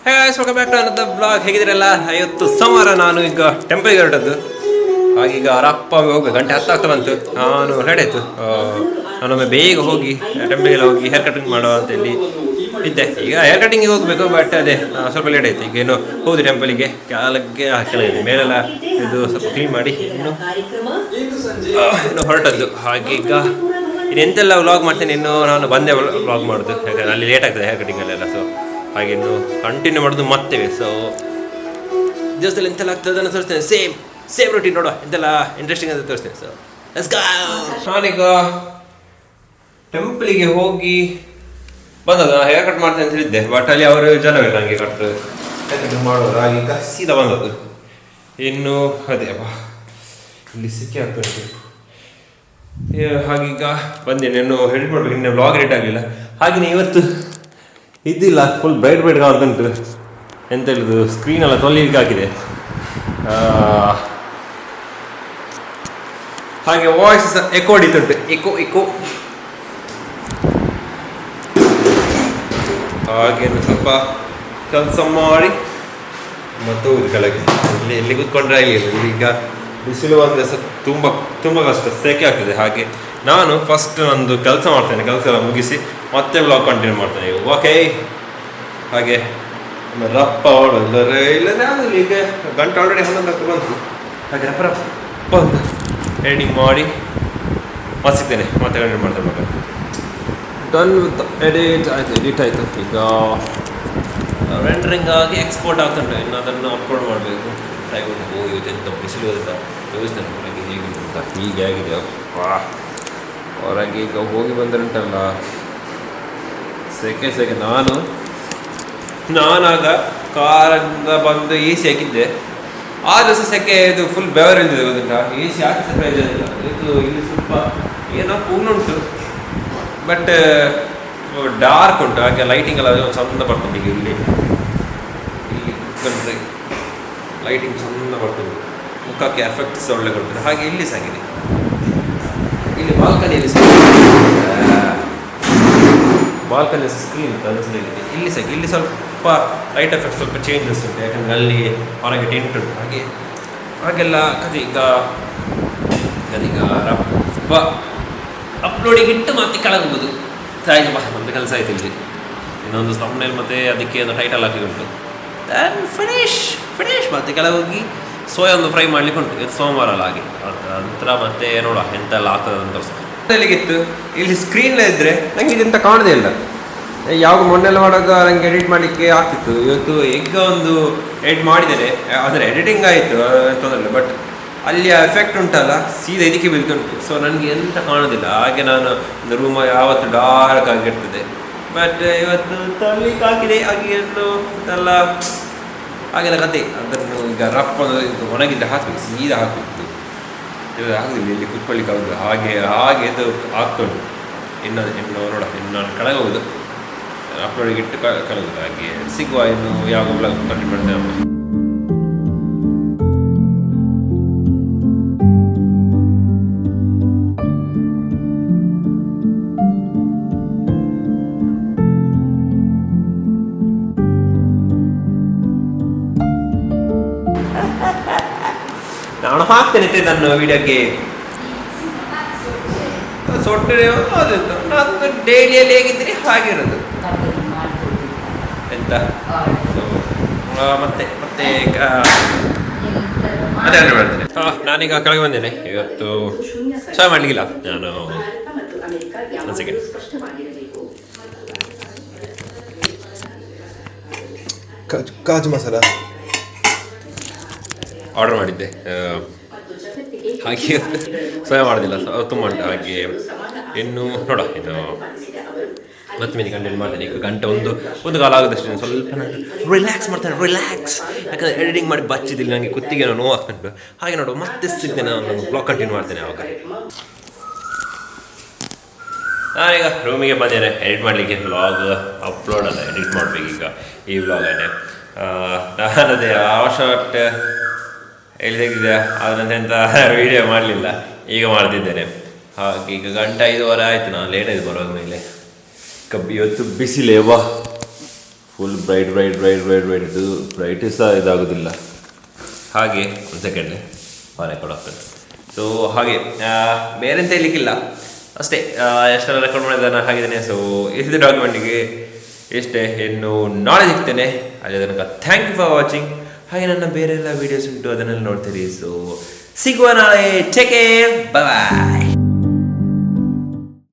Hey guys, welcome back to another blog. ಹೇಗಿದ್ದೀರಲ್ಲ? ಇವತ್ತು ಸೋಮವಾರ, ನಾನು ಈಗ ಟೆಂಪಲ್ಗೆ ಹೊರಟದ್ದು. ಹಾಗೀಗ ಅರಪ್ಪ ಹೋಗ್ಬೇಕು, ಗಂಟೆ 10 ಆಗ್ತಾ ಬಂತು. ನಾನು ರೆಡಿ ಆಯಿತು. ನಾನೊಮ್ಮೆ ಬೇಗ ಹೋಗಿ ಟೆಂಪಲ್ಗೆಲ್ಲ ಹೋಗಿ ಹೇರ್ ಕಟಿಂಗ್ ಮಾಡುವ ಅಂತೇಳಿ ಇದ್ದೆ. ಈಗ ಹೇರ್ ಕಟಿಂಗಿಗೆ ಹೋಗಬೇಕು, ಬಟ್ ಅದೇ ಸ್ವಲ್ಪ ಲೇಟ್ ಆಯಿತು. ಈಗ ಏನು ಹೌದು ಟೆಂಪಲಿಗೆ ಕೆಳಗೆ ಕೆಳಗಿದೆ, ಮೇಲೆಲ್ಲ ಇದು ಸ್ವಲ್ಪ ಕ್ಲೀನ್ ಮಾಡಿ ಇನ್ನು ಹೊರಟದ್ದು. ಹಾಗೀಗ ಇನ್ನೆಂತೆಲ್ಲ ವ್ಲಾಗ್ ಮಾಡ್ತೇನೆ. ಇನ್ನು ನಾನು ಬಂದೆ ವ್ಲಾಗ್ ಮಾಡೋದು, ಯಾಕಂದರೆ ಅಲ್ಲಿ ಲೇಟ್ ಆಗ್ತದೆ ಹೇರ್ ಕಟಿಂಗಲ್ಲೆಲ್ಲ. ಸೊ ಹಾಗೆ ಇನ್ನು ಕಂಟಿನ್ಯೂ ಮಾಡೋದು ಮಾಡ್ತೇವೆ. ಸೊ ದಿವಸದಲ್ಲಿ ಎಂತೆಲ್ಲ ಆಗ್ತದೆ ಅದನ್ನು ತೋರಿಸ್ತೇನೆ. ಸೇಮ್ ರೊಟೀನ್ ನೋಡುವ, ಎಂತೆಲ್ಲ ಇಂಟ್ರೆಸ್ಟಿಂಗ್ ಅಂತ ತೋರಿಸ್ತೇನೆ. So let's go. ನಾನೀಗ ಟೆಂಪಲಿಗೆ ಹೋಗಿ ಬಂದದ್ದು. ನಾನು ಹೇರ್ ಕಟ್ ಮಾಡ್ತೇನೆ ಅಂತ ಹೇಳಿದ್ದೆ, ಬಟ್ ಅಲ್ಲಿ ಅವರು ಜನವಿಲ್ಲ ನನಗೆ ಕಟ್ ಮಾಡೋರು. ಹಾಗೀಗ ಸೀದಾ ಬಂದದ್ದು. ಇನ್ನು ಅದೇ ಇಲ್ಲಿ ಸಿಕ್ಕಿ ಆಗ್ತದೆ. ಹಾಗೀಗ ಬಂದೇನೆ. ಇನ್ನು ಹೆಲ್ಪ್ ಮಾಡಬೇಕು, ಇನ್ನೇ ವ್ಲಾಗ್ ರೇಟ್ ಆಗಲಿಲ್ಲ. ಹಾಗೆಯೇ ಇವತ್ತು ಇದ್ದಿಲ್ಲ, ಫುಲ್ ಬ್ರೈಟ್ ಕಾಣ್ತುಂಟು. ಎಂತ ಹೇಳುದು, ಸ್ಕ್ರೀನ್ ಎಲ್ಲ ತೊಲಿಲಿಕ್ಕೆ ಹಾಕಿದೆ. ಹಾಗೆ ವಾಯ್ಸ್ ಎಕೋ ಹೊಡಿತುಂಟು, ಎಕೋ. ಹಾಗೇನು ಸ್ವಲ್ಪ ಕೆಲಸ ಮಾಡಿ ಮತ್ತು ಕೆಳಗೆ ಎಲ್ಲಿ ಕೂತ್ಕೊಂಡ್ರೆ ಆಗಿಲ್ಲ. ಈಗ ಬಿಸಿಲು ಬಂದರೆ ತುಂಬ ಕಷ್ಟ, ಸೆಕೆ ಆಗ್ತದೆ. ಹಾಗೆ ನಾನು ಫಸ್ಟ್ ನಂದು ಕೆಲಸ ಮಾಡ್ತೇನೆ, ಕೆಲಸ ಎಲ್ಲ ಮುಗಿಸಿ ಮತ್ತೆ ವ್ಲಾಗ್ ಕಂಟಿನ್ಯೂ ಮಾಡ್ತೇನೆ. ಓಕೆ, ಹಾಗೆ ರಪ್ಪ ಇಲ್ಲದ್ರೆ ಆಗಲಿ. ಈಗ ಗಂಟೆ ಆಲ್ರೆಡಿ 11 ಆಗ್ತಾ ಬಂತು. ಹಾಗೆ ರಪ್ಪ ಅಂತ ಎಡಿಟಿಂಗ್ ಮಾಡಿ ಮತ್ತೆ ಸಿಗ್ತೇನೆ, ಮತ್ತೆ ಕಂಟಿನ್ಯೂ ಮಾಡ್ತೇನೆ. ಮಗ ಡನ್ ವಿತ್ ಎಡಿಟ್ ಆಯಿತು. ಈಗ ರೆಂಡರಿಂಗ್ ಆಗಿ ಎಕ್ಸ್ಪೋರ್ಟ್ ಆಗ್ತುಂಟು. ಇನ್ನು ಅದನ್ನು ಅಪ್ಲೋಡ್ ಮಾಡಬೇಕು. ಇವತ್ತು ಎಂತ ಬಿಸಿಲು ಅಂತ ಯೋಚಿಸ್ತೇನೆ. ಹೊರಗೆ ಹೇಗಿದೆ ಅಂತ, ಹೀಗೆ ಆಗಿದೆ. ಹೊರಗೆ ಈಗ ಹೋಗಿ ಬಂದ್ರುಂಟಲ್ಲ ಸೆಕೆ. ನಾನಾಗ ಕಾರಿಂದ ಬಂದು ಎ ಸಿ ಹಾಕಿದ್ದೆ. ಆ ದಿವಸ ಸೆಕೆ ಇದು ಫುಲ್ ಬೆವರ್ ಇಲ್ದಿದೆ, ಗೊತ್ತುಂಟ. ಎ ಸಿ ಹಾಕಿ ಪ್ರಯೋಜನ ಇಲ್ಲ. ಇದು ಇಲ್ಲಿ ಸ್ವಲ್ಪ ಏನೋ ಕೂಲುಂಟು, ಬಟ್ ಡಾರ್ಕ್ ಉಂಟು. ಹಾಗೆ ಲೈಟಿಂಗ್ ಎಲ್ಲ ಚಂದ ಬರ್ತದೆ. ಈಗ ಇಲ್ಲಿ ಕುತ್ಕೊಂಡ್ರೆ ಲೈಟಿಂಗ್ ಚಂದ ಬರ್ತದೆ, ಮುಖಕ್ಕೆ ಎಫೆಕ್ಟ್ಸ್ ಒಳ್ಳೆ ಕೊಡ್ತದೆ. ಹಾಗೆ ಇಲ್ಲಿ ಸಾಗಿದೆ, ಇಲ್ಲಿ ಬಾಲ್ಕನಿಯಲ್ಲಿ ಸ್ಕ್ರೀನ್ ಅನಿಸಿದೆ. ಇಲ್ಲಿ ಸ್ವಲ್ಪ ಲೈಟ್ ಎಫೆಕ್ಟ್ ಸ್ವಲ್ಪ ಚೇಂಜಸ್ ಉಂಟು, ಯಾಕಂದರೆ ಅಲ್ಲಿ ಹೊರಗೆ ಟೆಂಟ್ ಉಂಟು. ಹಾಗೆಲ್ಲ ಕತೆ. ಈಗ ರಪ್ಪ ಅಪ್ಲೋಡಿಗೆ ಇಟ್ಟು ಮತ್ತೆ ಕೆಳಗೋಗೋದು. ಆಯ್ತು ಬಾ, ಮತ್ತೆ ಕೆಲಸ ಆಯ್ತು. ಇಲ್ಲಿ ಇನ್ನೊಂದು ತಮ್ಮನೇಲಿ ಮತ್ತೆ ಅದಕ್ಕೆ ಒಂದು ಟೈಟಲ್ ಹಾಕಿ ಉಂಟು. ದೆನ್ ಫಿನಿಶ್ ಮತ್ತೆ ಕೆಳಗೋಗಿ ಸೋಯಾ ಒಂದು ಫ್ರೈ ಮಾಡ್ಲಿಕ್ಕೆ ಉಂಟು. ಇದು ಸೋಮವಾರ ಅಲ್ಲ, ಹಾಗೆ ನಂತರ ಮತ್ತೆ ನೋಡುವ ಎಂತೆಲ್ಲ ಆಗ್ತದೆ ಅಂತ ತೋರಿಸ್ತಾರೆ. ಅಲ್ಲಿಗಿತ್ತು ಇಲ್ಲಿ ಸ್ಕ್ರೀನ್ ಇದ್ದರೆ ನನಗೆ ಇದೆಂತ ಕಾಣೋದೇ ಇಲ್ಲ. ಯಾವಾಗ ಮೊನ್ನೆಲ್ಲ ಮಾಡುವಾಗ ನನಗೆ ಎಡಿಟ್ ಮಾಡಲಿಕ್ಕೆ ಆಗ್ತಿತ್ತು. ಇವತ್ತು ಈಗ ಒಂದು ಎಡಿಟ್ ಮಾಡಿದ್ದೇನೆ, ಅಂದರೆ ಎಡಿಟಿಂಗ್ ಆಯಿತು, ತೊಂದರೆ. ಬಟ್ ಅಲ್ಲಿಯ ಎಫೆಕ್ಟ್ ಉಂಟಲ್ಲ, ಸೀದಾ ಇದಕ್ಕೆ ಬೀಳ್ತುಂಟು. ಸೊ ನನಗೆ ಎಂತ ಕಾಣೋದಿಲ್ಲ. ಹಾಗೆ ನಾನು ಒಂದು ರೂಮ ಯಾವತ್ತು ಡಾರ್ಕ್ ಆಗಿರ್ತದೆ. ಬಟ್ ಇವತ್ತು ತರಲಿಕ್ಕೆ ಹಾಕಿದೆ. ಹಾಗೆ ಎಲ್ಲ ಹಾಗೆಲ್ಲ ಕತೆ. ಅದನ್ನು ಈಗ ರಪ್ಪ ಇದು ಒಣಗಿದ್ರೆ ಹಾಕಬೇಕು, ಸೀದಾ ಹಾಕಬೇಕು. ಇದು ಆಗೋದಿಲ್ಲ, ಇಲ್ಲಿ ಕುತ್ಕೊಳ್ಳಿಕ್ಕೆ ಆಗೋದು. ಹಾಗೆ ಇದು ಆಗ್ತುಂಟು. ಇನ್ನು ನೋಡ, ಇನ್ನು ನಾನು ಕೆಳಗೆ ಹೋಗೋದು, ಅಪ್ಲೋಡಿಗೆ ಇಟ್ಟು ಕಳೆದು. ಹಾಗೆ ಸಿಗುವ ಇನ್ನು ಯಾವ ಬ್ಲಾಗ್ ಕಂಟಿನ್ಯೂ ಮಾಡ್ತೇವೆ. ನಾನು ಹಾಕ್ತೇನೆ ನನ್ನ ವಿಡಿಯೋಗೆ ಸೊಟ್ಟೆ. ಅದಂತ ನಂದು ಡೈಲಿಯಲ್ಲಿ ಹೇಗಿದ್ದರೆ ಹಾಗಿರೋದು. ಎಂತ ಮತ್ತೆ ಅದೇ ಮಾಡ್ತೇನೆ. ನಾನೀಗ ಕೆಳಗೆ ಬಂದೇನೆ. ಇವತ್ತು ಚಹಾ ಮಾಡಲಿಕ್ಕಿಲ್ಲ. ನಾನು ಒಂದು ಸೆಕೆಂಡ್ ಕಾಜು ಮಸಾಲ ಆರ್ಡರ್ ಮಾಡಿದ್ದೆ. ಹಾಗೆ ಸೋಯಾ ಮಾಡೋದಿಲ್ಲ, ತುಂಬ ಉಂಟು. ಹಾಗೆ ಇನ್ನು ನೋಡ, ಇನ್ನು ಮತ್ತೆ ಮೇಲೆ ಕಂಟಿನ್ಯೂ ಮಾಡ್ತೇನೆ. ಈಗ ಗಂಟೆ ಒಂದು ಕಾಲ ಆಗೋದಷ್ಟು ಸ್ವಲ್ಪ ನಾನು ರಿಲ್ಯಾಕ್ಸ್ ಮಾಡ್ತೇನೆ. ಯಾಕಂದರೆ ಎಡಿಟಿಂಗ್ ಮಾಡಿ ಬಚ್ಚಿದ್ದಿಲ್ಲ, ನನಗೆ ಕುತ್ತಿಗೆ ನೋವು ಆಗ್ತುಂಟು. ಹಾಗೆ ನೋಡು, ಮತ್ತೆ ಸಿಗ್ತೇನೆ. ನಾನು ಬ್ಲಾಗ್ ಕಂಟಿನ್ಯೂ ಮಾಡ್ತೇನೆ. ಆವಾಗ ನಾನೀಗ ರೂಮಿಗೆ ಬಂದೇನೆ ಎಡಿಟ್ ಮಾಡಲಿಕ್ಕೆ. ವ್ಲಾಗ್ ಅಪ್ಲೋಡ್ ಅಲ್ಲ, ಎಡಿಟ್ ಮಾಡಬೇಕು ಈಗ ಈ ವ್ಲಾಗನ್ನೇ. ನಾನದೇ ಅವಶ್ಯಕ ಎಲ್ಲಿದೆ ಅದನ್ನ ಎಂತ ವೀಡಿಯೋ ಮಾಡಲಿಲ್ಲ, ಈಗ ಮಾಡ್ತಿದ್ದೇನೆ. ಹಾಗೆ ಈಗ ಗಂಟೆ 5:15 ಆಯಿತು. ನಾನು ಲೇಟ್ ಆಯಿತು ಬರೋದ ಮೇಲೆ. ಇವತ್ತು ಬಿಸಿಲೇ ಫುಲ್ ಬ್ರೈಟ್ ಇದು ಬ್ರೈಟ್ ಸಹ ಇದಾಗೋದಿಲ್ಲ. ಹಾಗೆ ಒಂದು ಸೆಕೆಂಡ್ ಫಾನೆ ಕೊಡೋಗ್ತದೆ. ಸೊ ಹಾಗೆ ಬೇರೆಂತ ಹೇಳಲಿಕ್ಕಿಲ್ಲ, ಅಷ್ಟೇ. ಎಷ್ಟೆಲ್ಲ ರೆಕಾರ್ಡ್ ಮಾಡಿದ್ದಾನೆ ಹಾಗಿದ್ದೇನೆ. ಸೊ ಇದು ಡಾಕ್ಯುಮೆಂಟಿಗೆ ಇಷ್ಟೇ. ಇನ್ನು ನಾಳೆ ಸಿಗ್ತೇನೆ. ಅದೇ ತನಕ ಥ್ಯಾಂಕ್ ಯು ಫಾರ್ ವಾಚಿಂಗ್. ಹಾಗೆ ನನ್ನ ಬೇರೆ ಎಲ್ಲ ವೀಡಿಯೋಸ್ ಉಂಟು, ಅದನ್ನೆಲ್ಲ ನೋಡ್ತೀರಿ. ಸೊ ಸಿಗುವ ನಾಳೆ. ಟೇಕ್ ಕೇರ್, ಬಾಯ್.